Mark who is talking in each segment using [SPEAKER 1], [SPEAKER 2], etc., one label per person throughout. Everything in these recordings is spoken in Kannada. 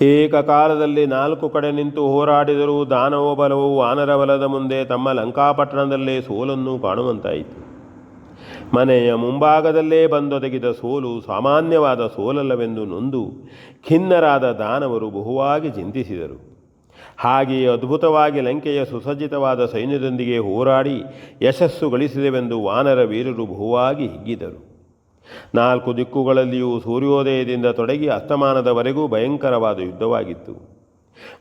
[SPEAKER 1] ಏಕಕಾಲದಲ್ಲಿ 4 ಕಡೆ ನಿಂತು ಹೋರಾಡಿದರೂ ದಾನವ ಬಲವು ವಾನರ ಬಲದ ಮುಂದೆ ತಮ್ಮ ಲಂಕಾಪಟ್ಟಣದಲ್ಲೇ ಸೋಲನ್ನು ಕಾಣುವಂತಾಯಿತು. ಮನೆಯ ಮುಂಭಾಗದಲ್ಲೇ ಬಂದೊದಗಿದ ಸೋಲು ಸಾಮಾನ್ಯವಾದ ಸೋಲಲ್ಲವೆಂದು ನೊಂದು ಖಿನ್ನರಾದ ದಾನವರು ಬಹುವಾಗಿ ಚಿಂತಿಸಿದರು. ಹಾಗೆಯೇ ಅದ್ಭುತವಾಗಿ ಲಂಕೆಯ ಸುಸಜ್ಜಿತವಾದ ಸೈನ್ಯದೊಂದಿಗೆ ಹೋರಾಡಿ ಯಶಸ್ಸು ಗಳಿಸಿದೆವೆಂದು ವಾನರ ವೀರರು ಬಹುವಾಗಿ ಹಿಗ್ಗಿದರು. 4 ದಿಕ್ಕುಗಳಲ್ಲಿಯೂ ಸೂರ್ಯೋದಯದಿಂದ ತೊಡಗಿ ಅಸ್ತಮಾನದವರೆಗೂ ಭಯಂಕರವಾದ ಯುದ್ಧವಾಗಿತ್ತು.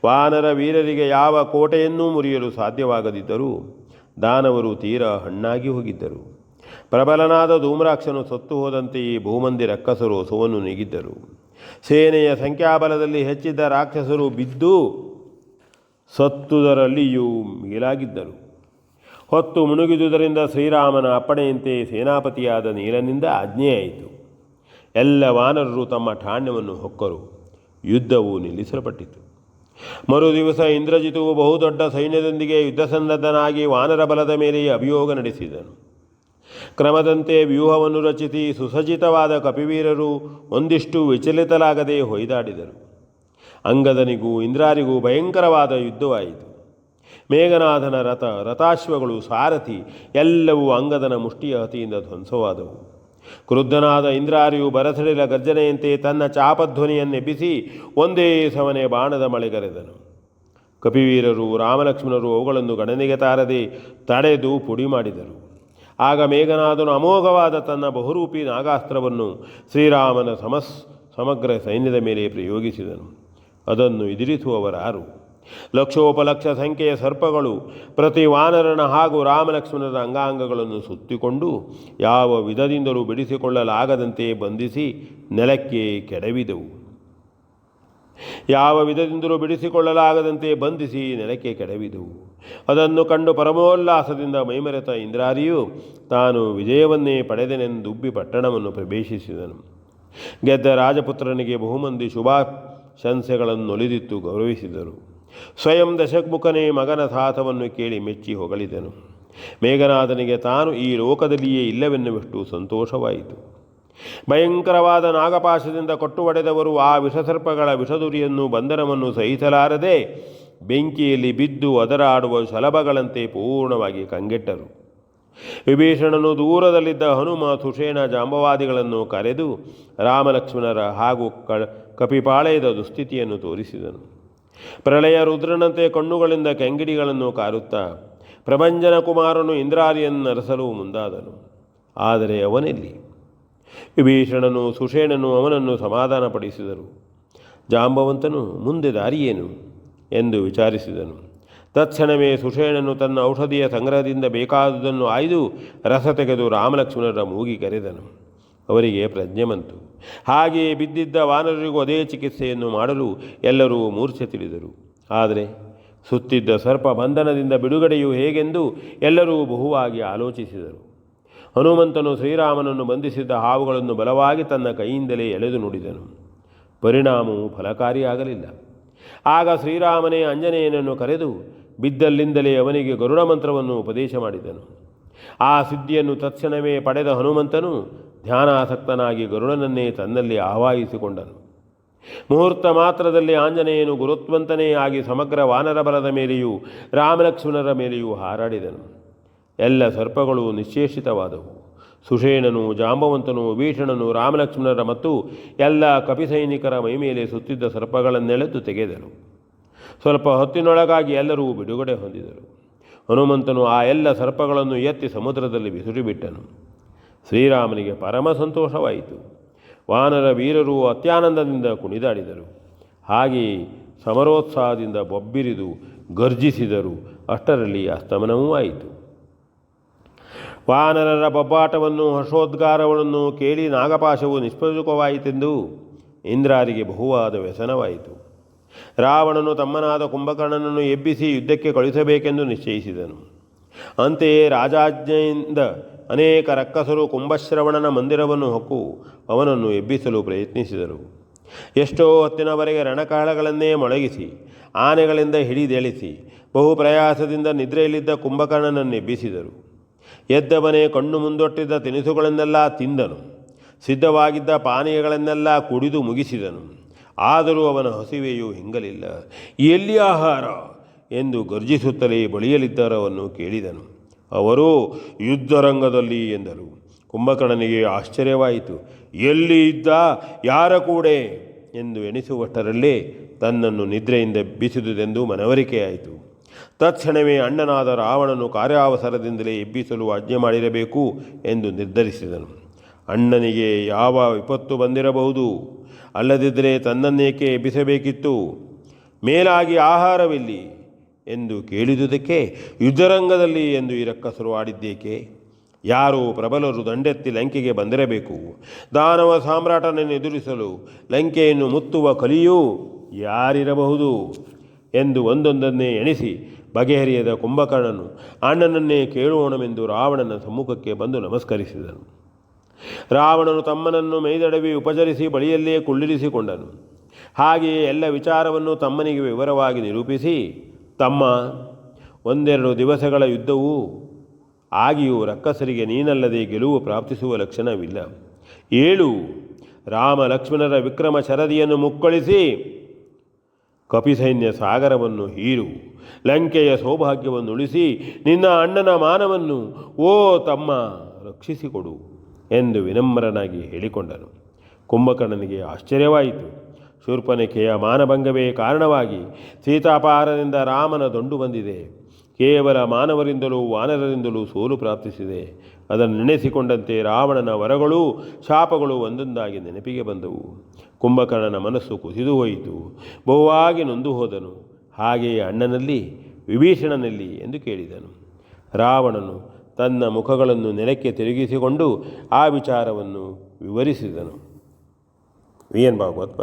[SPEAKER 1] ವಾನರ ವೀರರಿಗೆ ಯಾವ ಕೋಟೆಯನ್ನೂ ಮುರಿಯಲು ಸಾಧ್ಯವಾಗದಿದ್ದರೂ ದಾನವರು ತೀರಾ ಹಣ್ಣಾಗಿ ಹೋಗಿದ್ದರು. ಪ್ರಬಲನಾದ ಧೂಮ್ರಾಕ್ಷನು ಸತ್ತು ಹೋದಂತೆಯೇ ಬಹುಮಂದಿ ರಕ್ಕಸರು ಸೋವನ್ನು ನೀಗಿದ್ದರು. ಸೇನೆಯ ಸಂಖ್ಯಾಬಲದಲ್ಲಿ ಹೆಚ್ಚಿದ್ದ ರಾಕ್ಷಸರು ಬಿದ್ದು ಸತ್ತುದರಲ್ಲಿಯೂ ಮಿಗಿಲಾಗಿದ್ದರು. ಹೊತ್ತು ಮುಳುಗಿದುದರಿಂದ ಶ್ರೀರಾಮನ ಅಪ್ಪಣೆಯಂತೆ ಸೇನಾಪತಿಯಾದ ನೀಲನಿಂದ ಆಜ್ಞೆಯಾಯಿತು. ಎಲ್ಲ ವಾನರರು ತಮ್ಮ ಠಾಣ್ಯವನ್ನು ಹೊಕ್ಕರು. ಯುದ್ಧವು ನಿಲ್ಲಿಸಲ್ಪಟ್ಟಿತು. ಮರುದಿವಸ ಇಂದ್ರಜಿತುವು ಬಹುದೊಡ್ಡ ಸೈನ್ಯದೊಂದಿಗೆ ಯುದ್ಧಸನ್ನದ್ಧನಾಗಿ ವಾನರ ಬಲದ ಮೇಲೆ ಅಭಿಯೋಗ ನಡೆಸಿದನು. ಕ್ರಮದಂತೆ ವ್ಯೂಹವನ್ನು ರಚಿಸಿ ಸುಸಜ್ಜಿತವಾದ ಕಪಿವೀರರು ಒಂದಿಷ್ಟು ವಿಚಲಿತಲಾಗದೆ ಹೊಯ್ದಾಡಿದರು. ಅಂಗದನಿಗೂ ಇಂದ್ರಾರಿಗೂ ಭಯಂಕರವಾದ ಯುದ್ಧವಾಯಿತು. ಮೇಘನಾಥನ ರಥಾಶ್ವಗಳು, ಸಾರಥಿ ಎಲ್ಲವೂ ಅಂಗದನ ಮುಷ್ಟಿಯ ಹತಿಯಿಂದ ಧ್ವಂಸವಾದವು. ಕ್ರುದ್ಧನಾದ ಇಂದ್ರಾರಿಯು ಬರಸಡಿಲ ಗರ್ಜನೆಯಂತೆ ತನ್ನ ಚಾಪಧ್ವನಿಯನ್ನೆಬ್ಬಿಸಿ ಒಂದೇ ಸಮನೆ ಬಾಣದ ಮಳೆಗರೆದನು. ಕಪಿವೀರರು ರಾಮಲಕ್ಷ್ಮಣರು ಅವುಗಳನ್ನು ಗಣನೆಗೆ ತಾರದೆ ತಡೆದು ಪುಡಿ ಮಾಡಿದರು. ಆಗ ಮೇಘನಾಥನು ಅಮೋಘವಾದ ತನ್ನ ಬಹುರೂಪಿ ನಾಗಾಸ್ತ್ರವನ್ನು ಶ್ರೀರಾಮನ ಸಮಗ್ರ ಸೈನ್ಯದ ಮೇಲೆ ಪ್ರಯೋಗಿಸಿದನು. ಅದನ್ನು ಎದುರಿಸುವವರಾರು? ಲಕ್ಷೋಪಲಕ್ಷ ಸಂಖ್ಯೆಯ ಸರ್ಪಗಳು ಪ್ರತಿ ವಾನರನ ಹಾಗೂ ರಾಮಲಕ್ಷ್ಮಣರ ಅಂಗಾಂಗಗಳನ್ನು ಸುತ್ತಿಕೊಂಡು ಯಾವ ವಿಧದಿಂದಲೂ ಬಿಡಿಸಿಕೊಳ್ಳಲಾಗದಂತೆ ಬಂಧಿಸಿ ನೆಲಕ್ಕೆ ಕೆಡವಿದವು. ಅದನ್ನು ಕಂಡು ಪರಮೋಲ್ಲಾಸದಿಂದ ಮೈಮರೆತ ಇಂದ್ರಾರಿಯು ತಾನು ವಿಜಯವನ್ನೇ ಪಡೆದನೆಂದುಬ್ಬಿ ಪಟ್ಟಣವನ್ನು ಪ್ರವೇಶಿಸಿದನು. ಗೆದ್ದ ರಾಜಪುತ್ರನಿಗೆ ಬಹುಮಂದಿ ಶುಭಾಶಂಸೆಗಳನ್ನೊಲಿದಿತ್ತು ಗೌರವಿಸಿದರು. ಸ್ವಯಂ ದಶಮುಖನೇ ಮಗನ ಸಾಹಸವನ್ನು ಕೇಳಿ ಮೆಚ್ಚಿ ಹೊಗಳಿದನು. ಮೇಘನಾಥನಿಗೆ ತಾನು ಈ ಲೋಕದಲ್ಲಿಯೇ ಇಲ್ಲವೆನ್ನುವಷ್ಟು ಸಂತೋಷವಾಯಿತು. ಭಯಂಕರವಾದ ನಾಗಪಾಶದಿಂದ ಕೊಟ್ಟು ಹೊಡೆದವರು ಆ ವಿಷಸರ್ಪಗಳ ವಿಷದುರಿಯನ್ನು ಬಂಧನವನ್ನು ಸಹಿಸಲಾರದೆ ಬೆಂಕಿಯಲ್ಲಿ ಬಿದ್ದು ಅದರಾಡುವ ಶಲಭಗಳಂತೆ ಪೂರ್ಣವಾಗಿ ಕಂಗೆಟ್ಟರು. ವಿಭೀಷಣನು ದೂರದಲ್ಲಿದ್ದ ಹನುಮ, ಸುಷೇಣ, ಜಾಂಬವಾದಿಗಳನ್ನು ಕರೆದು ರಾಮಲಕ್ಷ್ಮಣರ ಹಾಗೂ ಕಪಿಪಾಳಯದ ದುಸ್ಥಿತಿಯನ್ನು ತೋರಿಸಿದನು. ಪ್ರಳಯ ರುದ್ರನಂತೆ ಕಣ್ಣುಗಳಿಂದ ಕೆಂಗಿಡಿಗಳನ್ನು ಕಾರುತ್ತಾ ಪ್ರಭಂಜನ ಕುಮಾರನು ಇಂದ್ರಾರಿಯನ್ನರಸಲು ಮುಂದಾದನು. ಆದರೆ ಅವನೆಲ್ಲಿ? ವಿಭೀಷಣನು ಸುಷೇಣನು ಅವನನ್ನು ಸಮಾಧಾನಪಡಿಸಿದರು. ಜಾಂಬವಂತನು ಮುಂದೆ ದಾರಿಯೇನು ಎಂದು ವಿಚಾರಿಸಿದನು. ತತ್ಕ್ಷಣವೇ ಸುಷೇಣನು ತನ್ನ ಔಷಧಿಯ ಸಂಗ್ರಹದಿಂದ ಬೇಕಾದುದನ್ನು ಆಯ್ದು ರಸ ತೆಗೆದು ರಾಮಲಕ್ಷ್ಮಣರ ಮೂಗಿ ಕರೆದನು. ಅವರಿಗೆ ಪ್ರಜ್ಞೆ ಬಂತು. ಹಾಗೆಯೇ ಬಿದ್ದಿದ್ದ ವಾನರರಿಗೂ ಅದೇ ಚಿಕಿತ್ಸೆಯನ್ನು ಮಾಡಲು ಎಲ್ಲರೂ ಮೂರ್ಛೆ ತಿಳಿದರು. ಆದರೆ ಸುತ್ತಿದ್ದ ಸರ್ಪ ಬಂಧನದಿಂದ ಬಿಡುಗಡೆಯು ಹೇಗೆಂದು ಎಲ್ಲರೂ ಬಹುವಾಗಿ ಆಲೋಚಿಸಿದರು. ಹನುಮಂತನು ಶ್ರೀರಾಮನನ್ನು ಬಂಧಿಸಿದ್ದ ಹಾವುಗಳನ್ನು ಬಲವಾಗಿ ತನ್ನ ಕೈಯಿಂದಲೇ ಎಳೆದು ನುಡಿದನು. ಪರಿಣಾಮವು ಫಲಕಾರಿಯಾಗಲಿಲ್ಲ. ಆಗ ಶ್ರೀರಾಮನೇ ಆಂಜನೇಯನನ್ನು ಕರೆದು ಬಿದ್ದಲ್ಲಿಂದಲೇ ಅವನಿಗೆ ಗರುಡ ಮಂತ್ರವನ್ನು ಉಪದೇಶ ಮಾಡಿದನು. ಆ ಸಿದ್ಧಿಯನ್ನು ತತ್ಕ್ಷಣವೇ ಪಡೆದ ಹನುಮಂತನು ಧ್ಯಾನಾಸಕ್ತನಾಗಿ ಗರುಡನನ್ನೇ ತನ್ನಲ್ಲಿ ಆವಾಹಿಸಿಕೊಂಡನು. ಮುಹೂರ್ತ ಮಾತ್ರದಲ್ಲಿ ಆಂಜನೇಯನು ಗುರುತ್ವಂತನೇ ಆಗಿ ಸಮಗ್ರ ವಾನರ ಬಲದ ಮೇಲೆಯೂ ರಾಮಲಕ್ಷ್ಮಣರ ಮೇಲೆಯೂ ಹಾರಾಡಿದನು. ಎಲ್ಲ ಸರ್ಪಗಳು ನಿಶ್ಚೇಷಿತವಾದವು. ಸುಷೇಣನು, ಜಾಂಬವಂತನು, ವಿಭೀಷಣನು ರಾಮಲಕ್ಷ್ಮಣರ ಮತ್ತು ಎಲ್ಲ ಕಪಿಸೈನಿಕರ ಮೈಮೇಲೆ ಸುತ್ತಿದ್ದ ಸರ್ಪಗಳನ್ನೆಳೆದು ತೆಗೆದರು. ಸ್ವಲ್ಪ ಹೊತ್ತಿನೊಳಗಾಗಿ ಎಲ್ಲರೂ ಬಿಡುಗಡೆ ಹೊಂದಿದರು. ಹನುಮಂತನು ಆ ಎಲ್ಲ ಸರ್ಪಗಳನ್ನು ಎತ್ತಿ ಸಮುದ್ರದಲ್ಲಿ ಬಿಸಿರುಬಿಟ್ಟನು. ಶ್ರೀರಾಮನಿಗೆ ಪರಮ ಸಂತೋಷವಾಯಿತು. ವಾನರ ವೀರರು ಅತ್ಯಾನಂದದಿಂದ ಕುಣಿದಾಡಿದರು. ಹಾಗೆಯೇ ಸಮರೋತ್ಸಾಹದಿಂದ ಬೊಬ್ಬಿರಿದು ಗರ್ಜಿಸಿದರು. ಅಷ್ಟರಲ್ಲಿ ಅಸ್ತಮನವೂ ಆಯಿತು. ವಾನರರ ಬೊಬ್ಬಾಟವನ್ನು, ಹರ್ಷೋದ್ಗಾರಗಳನ್ನು ಕೇಳಿ ನಾಗಪಾಶವು ನಿಷ್ಪ್ರಯೋಜಕವಾಯಿತೆಂದು ಇಂದ್ರಾರಿಗೆ ಬಹುವಾದ ವ್ಯಸನವಾಯಿತು. ರಾವಣನು ತಮ್ಮನಾದ ಕುಂಭಕರ್ಣನನ್ನು ಎಬ್ಬಿಸಿ ಯುದ್ಧಕ್ಕೆ ಕಳುಹಿಸಬೇಕೆಂದು ನಿಶ್ಚಯಿಸಿದನು. ಅಂತೆಯೇ ರಾಜಾಜ್ಞೆಯಿಂದ ಅನೇಕ ರಕ್ಕಸರು ಕುಂಭಶ್ರವಣನ ಮಂದಿರವನ್ನು ಹೊಕ್ಕು ಅವನನ್ನು ಎಬ್ಬಿಸಲು ಪ್ರಯತ್ನಿಸಿದರು. ಎಷ್ಟೋ ಹೊತ್ತಿನವರೆಗೆ ರಣಕಾಳಗಳನ್ನೇ ಮೊಳಗಿಸಿ ಆನೆಗಳಿಂದ ಹಿಡಿದೆಳಿಸಿ ಬಹು ಪ್ರಯಾಸದಿಂದ ನಿದ್ರೆಯಲ್ಲಿದ್ದ ಕುಂಭಕರ್ಣನನ್ನು ಎಬ್ಬಿಸಿದರು. ಎದ್ದವನೇ ಕಣ್ಣು ಮುಂದೊಟ್ಟಿದ್ದ ತಿನಿಸುಗಳನ್ನೆಲ್ಲ ತಿಂದನು. ಸಿದ್ಧವಾಗಿದ್ದ ಪಾನೀಯಗಳನ್ನೆಲ್ಲ ಕುಡಿದು ಮುಗಿಸಿದನು. ಆದರೂ ಅವನ ಹಸಿವೆಯು ಹಿಂಗಲಿಲ್ಲ. ಎಲ್ಲಿ ಆಹಾರ ಎಂದು ಗರ್ಜಿಸುತ್ತಲೇ ಬಳಿಯಲಿದ್ದರವನ್ನು ಕೇಳಿದನು. ಅವರು ಯುದ್ಧರಂಗದಲ್ಲಿ ಎಂದರು. ಕುಂಭಕರ್ಣನಿಗೆ ಆಶ್ಚರ್ಯವಾಯಿತು. ಎಲ್ಲಿ ಇದ್ದ, ಯಾರ ಕೂಡೆ ಎಂದು ಎಣಿಸುವಷ್ಟರಲ್ಲೇ ತನ್ನನ್ನು ನಿದ್ರೆಯಿಂದ ಎಬ್ಬಿಸಿದುದೆಂದು ಮನವರಿಕೆಯಾಯಿತು. ತತ್ಕ್ಷಣವೇ ಅಣ್ಣನಾದ ರಾವಣನು ಕಾರ್ಯಾವಸರದಿಂದಲೇ ಎಬ್ಬಿಸಲು ಆಜ್ಞೆ ಮಾಡಿರಬೇಕು ಎಂದು ನಿರ್ಧರಿಸಿದನು. ಅಣ್ಣನಿಗೆ ಯಾವ ವಿಪತ್ತು ಬಂದಿರಬಹುದು, ಅಲ್ಲದಿದ್ದರೆ ತನ್ನನ್ನೇಕೆ ಎಬ್ಬಿಸಬೇಕಿತ್ತು? ಮೇಲಾಗಿ ಆಹಾರವಿಲ್ಲಿ ಎಂದು ಕೇಳಿದುದಕ್ಕೆ ಯುದ್ಧರಂಗದಲ್ಲಿ ಎಂದು ಈ ರಕ್ಕಸರು ಆಡಿದ್ದೇಕೆ? ಯಾರೋ ಪ್ರಬಲರು ದಂಡೆತ್ತಿ ಲಂಕೆಗೆ ಬಂದಿರಬೇಕು. ದಾನವ ಸಾಮ್ರಾಟನನ್ನು ಎದುರಿಸಲು ಲಂಕೆಯನ್ನು ಮುತ್ತುವ ಕಲಿಯೂ ಯಾರಿರಬಹುದು ಎಂದು ಒಂದೊಂದನ್ನೇ ಎಣಿಸಿ ಬಗೆಹರಿಯದ ಕುಂಭಕರ್ಣನು ಅಣ್ಣನನ್ನೇ ಕೇಳೋಣವೆಂದು ರಾವಣನ ಸಮ್ಮುಖಕ್ಕೆ ಬಂದು ನಮಸ್ಕರಿಸಿದನು. ರಾವಣನು ತಮ್ಮನನ್ನು ಮೈದಡವಿ ಉಪಚರಿಸಿ ಬಳಿಯಲ್ಲೇ ಕುಳ್ಳಿರಿಸಿಕೊಂಡನು. ಹಾಗೆಯೇ ಎಲ್ಲ ವಿಚಾರವನ್ನು ತಮ್ಮನಿಗೆ ವಿವರವಾಗಿ ನಿರೂಪಿಸಿ, ತಮ್ಮ, ಒಂದೆರಡು ದಿವಸಗಳ ಯುದ್ಧವೂ ಆಗಿಯೂ ರಕ್ಕಸರಿಗೆ ನೀನಲ್ಲದೆ ಗೆಲುವು ಪ್ರಾಪ್ತಿಸುವ ಲಕ್ಷಣವಿಲ್ಲ. ಏಳು, ರಾಮ ಲಕ್ಷ್ಮಣರ ವಿಕ್ರಮ ಶರದಿಯನ್ನು ಮುಕ್ಕಳಿಸಿ ಕಪಿಸೈನ್ಯ ಸಾಗರವನ್ನು ಹೀರು, ಲಂಕೆಯ ಸೌಭಾಗ್ಯವನ್ನು ಉಳಿಸಿ ನಿನ್ನ ಅಣ್ಣನ ಮಾನವನ್ನು ಓ ತಮ್ಮ ರಕ್ಷಿಸಿಕೊಡು ಎಂದು ವಿನಮ್ರನಾಗಿ ಹೇಳಿಕೊಂಡನು. ಕುಂಭಕರ್ಣನಿಗೆ ಆಶ್ಚರ್ಯವಾಯಿತು. ಶೂರ್ಪನಖೆಯ ಮಾನಭಂಗವೇ ಕಾರಣವಾಗಿ ಸೀತಾಪಹಾರದಿಂದ ರಾಮನ ದಂಡು ಬಂದಿದೆ. ಕೇವಲ ಮಾನವರಿಂದಲೂ ವಾನರರಿಂದಲೂ ಸೋಲು ಪ್ರಾಪ್ತಿಸಿದೆ. ಅದನ್ನು ನೆನೆಸಿಕೊಂಡಂತೆ ರಾವಣನ ವರಗಳೂ ಶಾಪಗಳು ಒಂದೊಂದಾಗಿ ನೆನಪಿಗೆ ಬಂದವು. ಕುಂಭಕರ್ಣನ ಮನಸ್ಸು ಕುಸಿದು ಹೋಯಿತು. ಬಹುವಾಗಿ ನೊಂದು ಹೋದನು. ಹಾಗೆಯೇ ಅಣ್ಣನಲ್ಲಿ, ವಿಭೀಷಣನಲ್ಲಿ ಎಂದು ಕೇಳಿದನು. ರಾವಣನು ತನ್ನ ಮುಖಗಳನ್ನು ನೆಲಕ್ಕೆ ತಿರುಗಿಸಿಕೊಂಡು ಆ ವಿಚಾರವನ್ನು ವಿವರಿಸಿದನು. V N Bhagwat